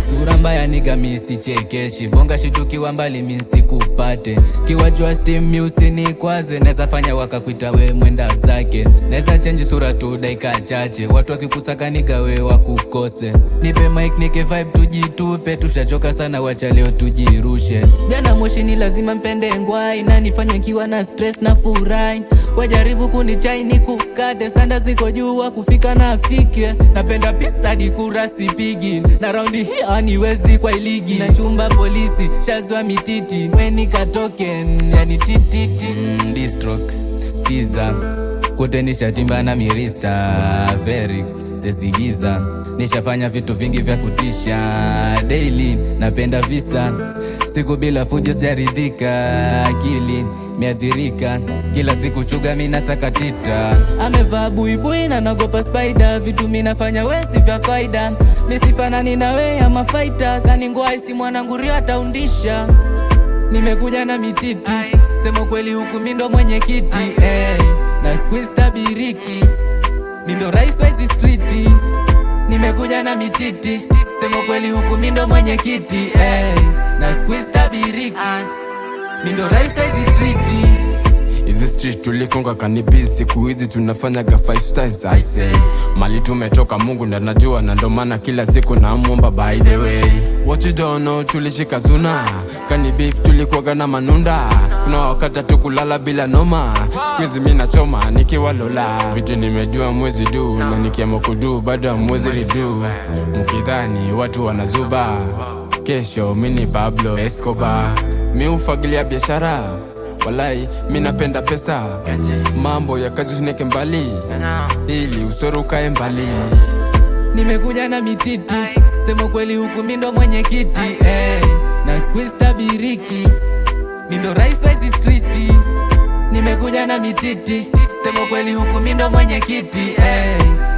Sura mbaya niga misi chekeshi, bonga shitukiwa mbali minsi kupate. Kiwajua steam usini kwaze, neza fanya wakakuita we mwenda zake. Neza change sura tu daika chache, watu wakikusaka niga we wakukose. Nipe mic nike vibe tujitupe, tushachoka sana wacha leo tujirushe. Jana moshi ni lazima mpende ngwai, na nifanye kiwa na stress na furai. Wajaribu kunichai ni kukate, standa ziko juu kufika na afike. Napenda pesa di kura sipigi, na raundi hii aniwezi kwa iligi. Na chumba polisi, shazwa mititi, weni katoken, yani tititi. Distroke, kiza, kote nisha timba na mirista Verix, sezigiza. Nishafanya vitu vingi vya kutisha daily, napenda visa. Siku bila fujo sijaridhika, akili miadhirika. Kila siku chuga mina sakatita. Amevaa buibui na nagopa spider, vitu minafanya wesi vya kaida. Misifanani na we ya mafaita, kaningwai si mwanangu rio ataundisha. Nimekuja na mititi, sema kweli huku mindo mwenye kiti. Na squeeze tabiriki, mindo rais wa hizi streeti. Nimekuja na mititi, sema kweli huku mindo mwenye kiti. Na squeeze tabiriki, mindo rais wa hizi streeti. Hizi street tulikonga kanibisi, siku hizi tunafanyaga 5 stars I say. Mali tumetoka Mungu ndo najua, na ndo maana kila siku namuomba by the way. What you don't know tulishika zuna, kani beef tulikuwaga na manunda. Kuna wakati tukulala bila noma, siku hizi mina choma nikiwa lola. Vitu nimejua mwezi du, na nikiamua kudu bado mwezi ridu. Mkidhani watu wanazuba, kesho mini Pablo Escobar. Mi ufagilia biashara, walai minapenda pesa. Mambo ya kazi usineke mbali, ili usoro ukae mbali. Nimekuja na mititi, sema kweli huku mindo mwenye kiti. Na squeeze tabiriki, mindo rais wa hizi streeti. Nimekuja na mititi, sema kweli huku mindo mwenye kiti.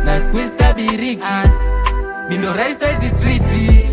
Na squeeze tabiriki, mindo rais wa hizi streeti.